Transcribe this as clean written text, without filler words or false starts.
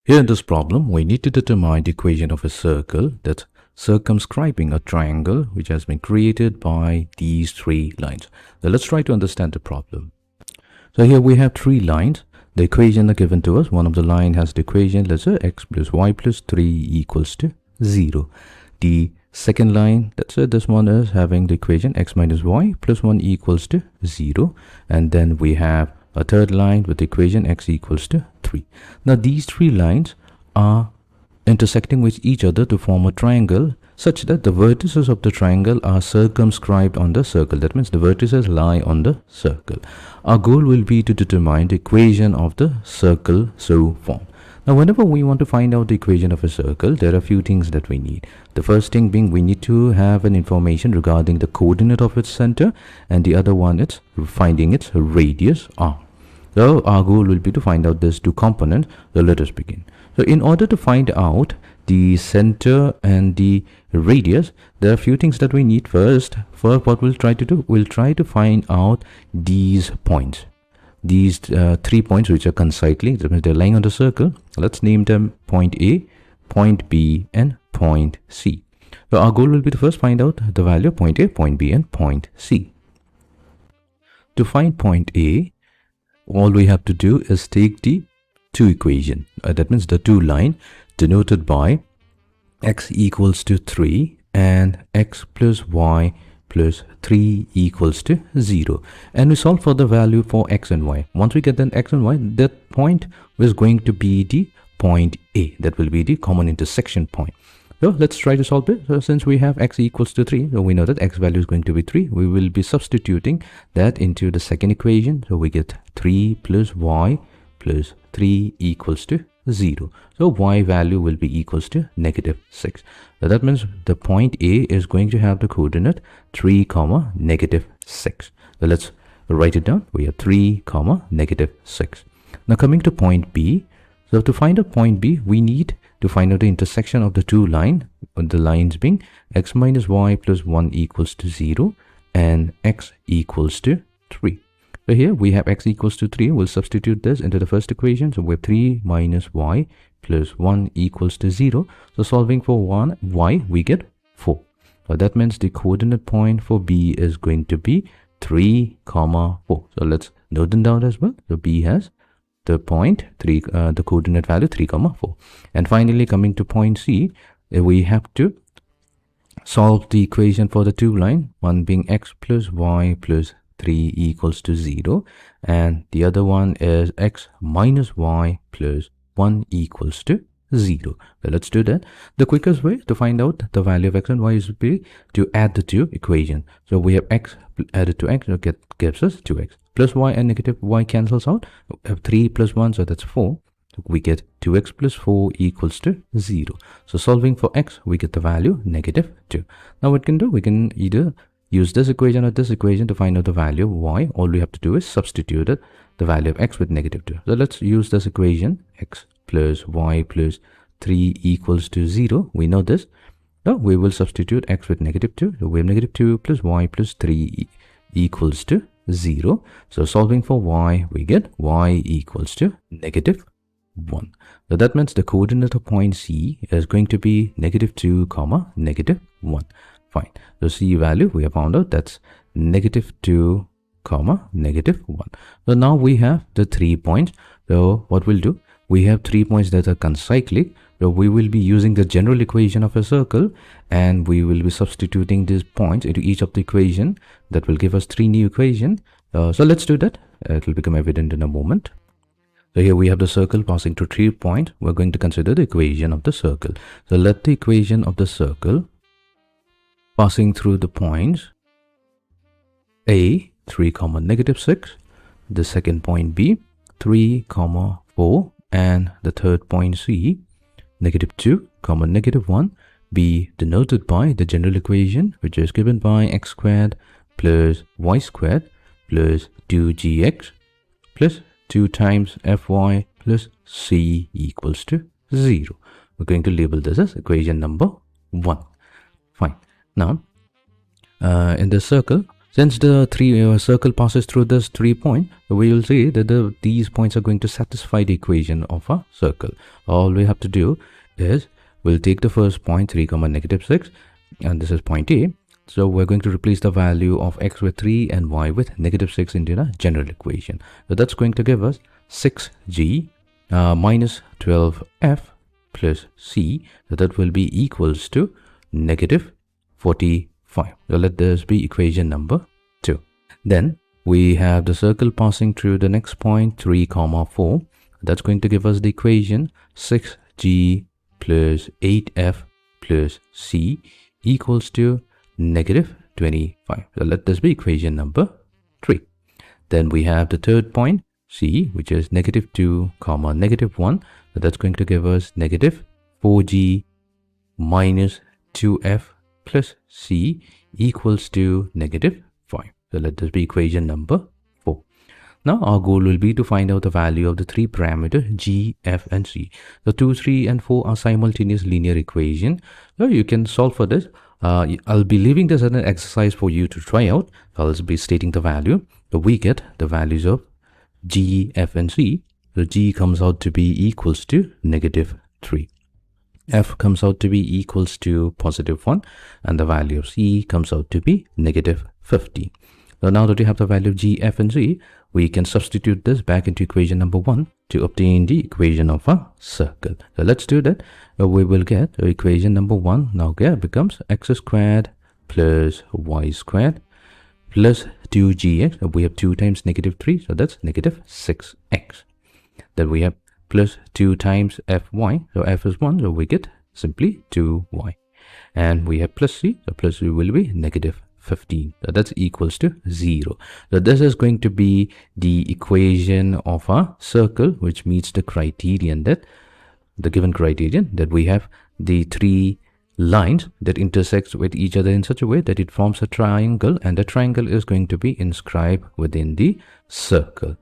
Here in this problem, we need to determine the equation of a circle that's circumscribing a triangle which has been created by these three lines. So let's try to understand the problem. So here we have three lines. The equation are given to us. One of the line has the equation, let's say x plus y plus 3 equals to 0. The second line, let's say this one is having the equation x minus y plus 1 equals to 0. And then we have a third line with the equation x equals to 3. Now these three lines are intersecting with each other to form a triangle such that the vertices of the triangle are circumscribed on the circle. That means the vertices lie on the circle. Our goal will be to determine the equation of the circle so formed. Now whenever we want to find out the equation of a circle, there are a few things that we need. The first thing being we need to have an information regarding the coordinate of its center, and the other one is finding its radius r. So our goal will be to find out these two components. So let us begin. So in order to find out the center and the radius, there are a few things that we need. First, what we'll try to do, we'll try to find out these points. These 3 points which are concisely, that means they're lying on the circle. Let's name them point A, point B, and point C. So our goal will be to first find out the value of point A, point B, and point C. To find point A, all we have to do is take the two equation. That means the two line denoted by x equals to 3 and x plus y plus 3 equals to 0, and we solve for the value for x and y. Once we get then x and y, that point is going to be the point A. That will be the common intersection point. So let's try to solve it. So since we have x equals to 3, so we know that x value is going to be 3. We will be substituting that into the second equation. So we get 3 plus y plus 3 equals to 0. So y value will be equals to negative 6. So that means the point A is going to have the coordinate 3 comma negative 6. So let's write it down. We have 3 comma negative 6. Now coming to point B. So to find out point B, we need to find out the intersection of the two lines. The lines being x minus y plus 1 equals to 0 and x equals to 3. So here we have x equals to 3. We'll substitute this into the first equation. So we have 3 minus y plus 1 equals to 0. So solving for y, we get 4. So that means the coordinate point for B is going to be 3 comma 4. So let's note them down as well. So B has the point 3, the coordinate value 3 comma 4. And finally coming to point C, we have to solve the equation for the two line, one being x plus y plus 3 equals to 0, and the other one is x minus y plus 1 equals to 0. So let's do that. The quickest way to find out the value of x and y is to add the two equations. So we have x added to x, so gives us 2x plus y, and negative y cancels out. We have 3 plus 1, so that's 4. So we get 2x plus 4 equals to 0. So solving for x, we get the value negative 2. Now what we can do, we can either use this equation or this equation to find out the value of y. All we have to do is substitute it, the value of x with negative 2. So let's use this equation, x plus y plus 3 equals to 0. We know this. Now we will substitute x with negative 2. So we have negative 2 plus y plus 3 equals to 0. So solving for y, we get y equals to negative 1. So that means the coordinate of point C is going to be negative 2 comma negative 1. Fine. So C value we have found out, that's negative 2 comma negative 1. So now we have the 3 points. So what we'll do, we have 3 points that are concyclic. So we will be using the general equation of a circle, and we will be substituting these points into each of the equation. That will give us 3 new equations. So let's do that. It will become evident in a moment. So here we have the circle passing through 3 points. We're going to consider the equation of the circle. So let the equation of the circle passing through the points A, 3 comma negative 6, the second point B, 3 comma 4, and the third point C, negative 2 comma negative 1, be denoted by the general equation, which is given by x squared plus y squared plus 2gx plus 2 times fy plus c equals to 0. We're going to label this as equation number 1. Fine. Now, in the circle, Since the circle passes through this 3 point, we will see that these points are going to satisfy the equation of a circle. All we have to do is we'll take the first point 3 comma negative 6, and this is point A. So we're going to replace the value of x with 3 and y with negative 6 into the general equation. So that's going to give us 6g minus 12f plus c. So that will be equals to negative 45. So let this be equation number 2. Then we have the circle passing through the next point 3 comma 4. That's going to give us the equation 6g plus 8f plus c equals to negative 25. So let this be equation number 3. Then we have the third point c, which is negative 2 comma negative 1. So that's going to give us negative 4g minus 2f plus c equals to negative 5. So let this be equation number 4. Now our goal will be to find out the value of the 3 parameter g, f and c. The 2, 3 and 4 are simultaneous linear equation. So you can solve for this. I'll be leaving this as an exercise for you to try out. I'll be stating the value. So we get the values of g, f and c. So g comes out to be equals to negative 3. F comes out to be equals to positive 1, and the value of c comes out to be negative 15. So now that we have the value of g, f and c, we can substitute this back into equation number 1 to obtain the equation of a circle. So let's do that. We will get equation number 1 now here becomes x squared plus y squared plus 2gx. We have 2 times negative 3, so that's negative 6x. Then we have plus 2 times fy, so f is 1, so we get simply 2y. And we have plus c, so plus c will be negative 15. So that's equals to 0. So this is going to be the equation of a circle which meets the criterion that the given criterion that we have the 3 lines that intersect with each other in such a way that it forms a triangle, and the triangle is going to be inscribed within the circle.